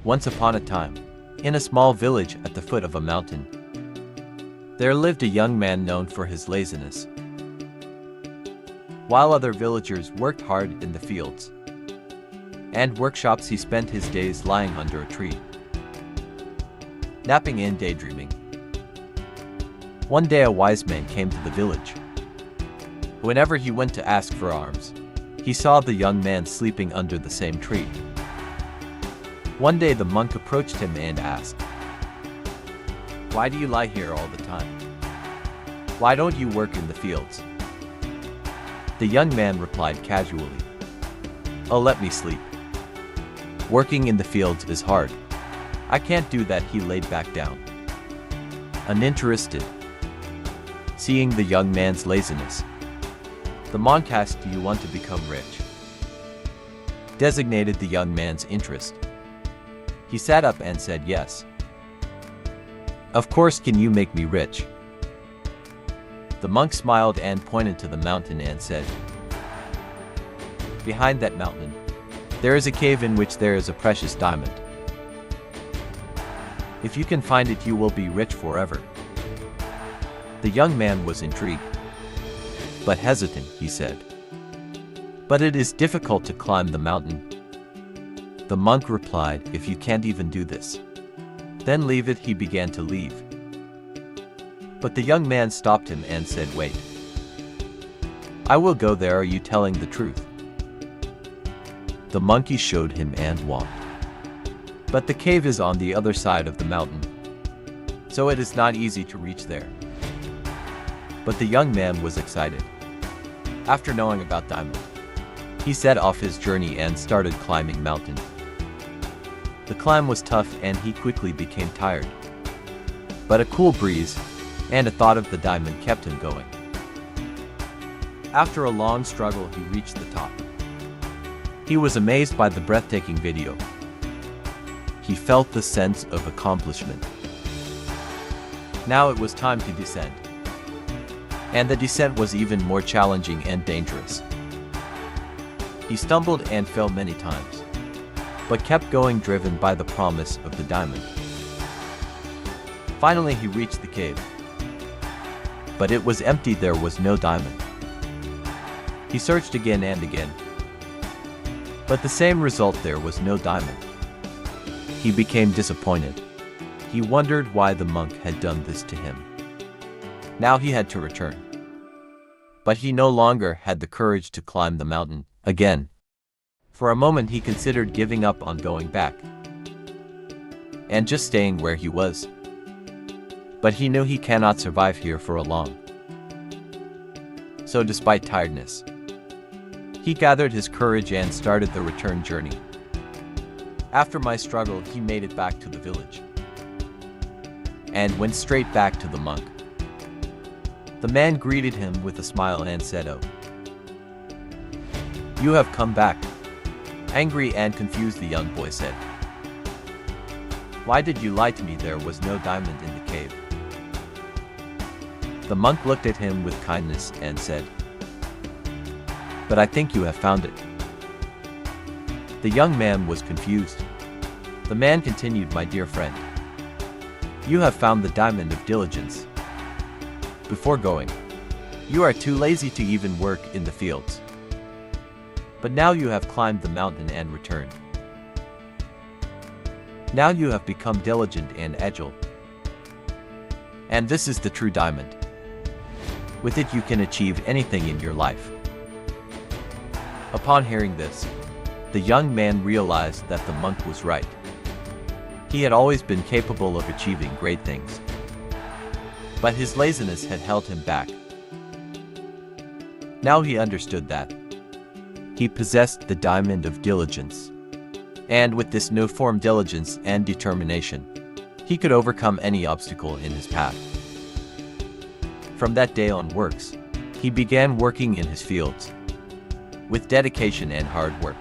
Once upon a time, in a small village at the foot of a mountain, there lived a young man known for his laziness. While other villagers worked hard in the fields and workshops, he spent his days lying under a tree, napping and daydreaming. One day a wise man came to the village. Whenever he went to ask for alms, he saw the young man sleeping under the same tree. One day the monk approached him and asked, "Why do you lie here all the time? Why don't you work in the fields?" The young man replied casually, "Oh, let me sleep. Working in the fields is hard. I can't do that." He laid back down, uninterested. Seeing the young man's laziness, the monk asked, "Do you want to become rich?" Designated the young man's interest. He sat up and said, "Yes. Of course, can you make me rich?" The monk smiled and pointed to the mountain and said, "Behind that mountain, there is a cave in which there is a precious diamond. If you can find it, you will be rich forever." The young man was intrigued, but hesitant. He said, "But it is difficult to climb the mountain." The monk replied, "If you can't even do this, then leave it." He began to leave, but the young man stopped him and said, "Wait. I will go there. Are you telling the truth?" The monkey showed him and walked, but the cave is on the other side of the mountain, so it is not easy to reach there. But the young man was excited. After knowing about diamond, he set off his journey and started climbing mountain. The climb was tough and he quickly became tired, but a cool breeze and a thought of the diamond kept him going. After a long struggle, he reached the top. He was amazed by the breathtaking view. He felt the sense of accomplishment. Now it was time to descend, and the descent was even more challenging and dangerous. He stumbled and fell many times, but kept going, driven by the promise of the diamond. Finally, he reached the cave, but it was empty. There was no diamond. He searched again and again, but the same result. There was no diamond. He became disappointed. He wondered why the monk had done this to him. Now he had to return, but he no longer had the courage to climb the mountain again. For a moment he considered giving up on going back and just staying where he was. But he knew he cannot survive here for long. So despite tiredness, he gathered his courage and started the return journey. After my struggle, he made it back to the village and went straight back to the monk. The man greeted him with a smile and said, "Oh, you have come back." Angry and confused, the young boy said, "Why did you lie to me? There was no diamond in the cave." The monk looked at him with kindness and said, "But I think you have found it." The young man was confused. The man continued, "My dear friend, you have found the diamond of diligence. Before going, you are too lazy to even work in the fields. But now you have climbed the mountain and returned. Now you have become diligent and agile. And this is the true diamond. With it you can achieve anything in your life." Upon hearing this, the young man realized that the monk was right. He had always been capable of achieving great things, but his laziness had held him back. Now he understood that he possessed the diamond of diligence, and with this newfound diligence and determination, he could overcome any obstacle in his path. From that day onwards, he began working in his fields with dedication and hard work.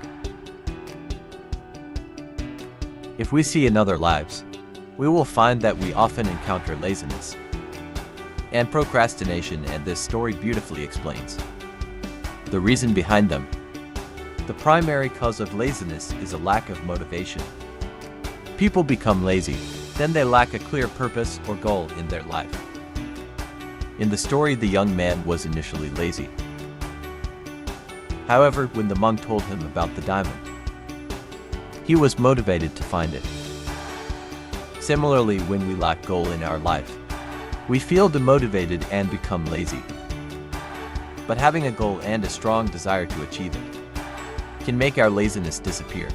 If we see in other lives, we will find that we often encounter laziness and procrastination, and this story beautifully explains the reason behind them. The primary cause of laziness is a lack of motivation. People become lazy, then they lack a clear purpose or goal in their life. In the story, the young man was initially lazy. However, when the monk told him about the diamond, he was motivated to find it. Similarly, when we lack goal in our life, we feel demotivated and become lazy. But having a goal and a strong desire to achieve it can make our laziness disappear,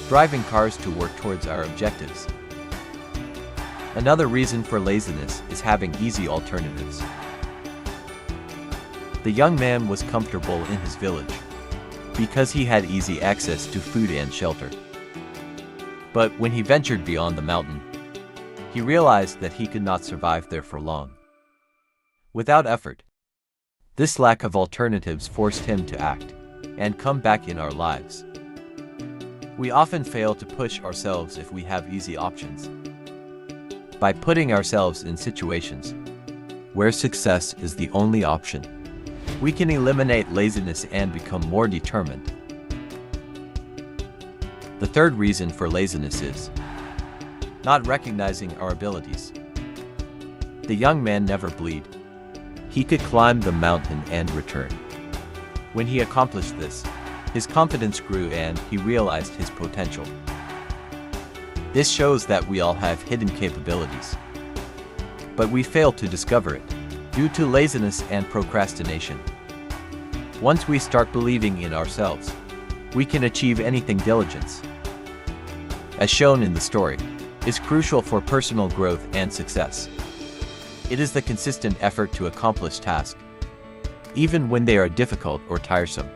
driving cars to work towards our objectives. Another reason for laziness is having easy alternatives. The young man was comfortable in his village because he had easy access to food and shelter. But when he ventured beyond the mountain, he realized that he could not survive there for long. Without effort, this lack of alternatives forced him to act and come back in our lives. We often fail to push ourselves if we have easy options. By putting ourselves in situations where success is the only option, we can eliminate laziness and become more determined. The third reason for laziness is not recognizing our abilities. The young man never believed he could climb the mountain and return. When he accomplished this, his confidence grew and he realized his potential. This shows that we all have hidden capabilities, but we fail to discover it due to laziness and procrastination. Once we start believing in ourselves, we can achieve anything. Diligence, as shown in the story, is crucial for personal growth and success. It is the consistent effort to accomplish tasks, even when they are difficult or tiresome.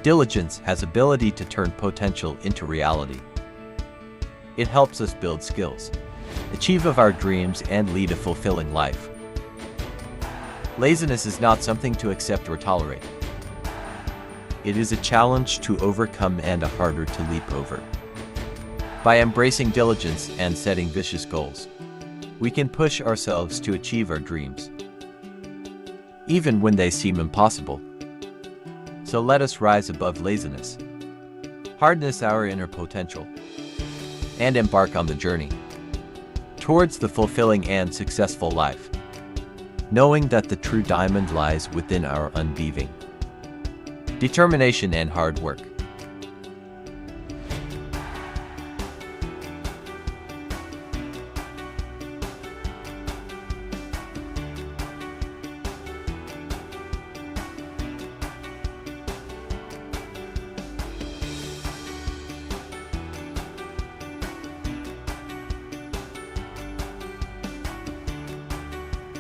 Diligence has ability to turn potential into reality. It helps us build skills, achieve of our dreams, and lead a fulfilling life. Laziness is not something to accept or tolerate. It is a challenge to overcome and a hurdle to leap over. By embracing diligence and setting ambitious goals, we can push ourselves to achieve our dreams, even when they seem impossible. So let us rise above laziness, harness our inner potential, and embark on the journey towards the fulfilling and successful life, knowing that the true diamond lies within our unwavering determination and hard work.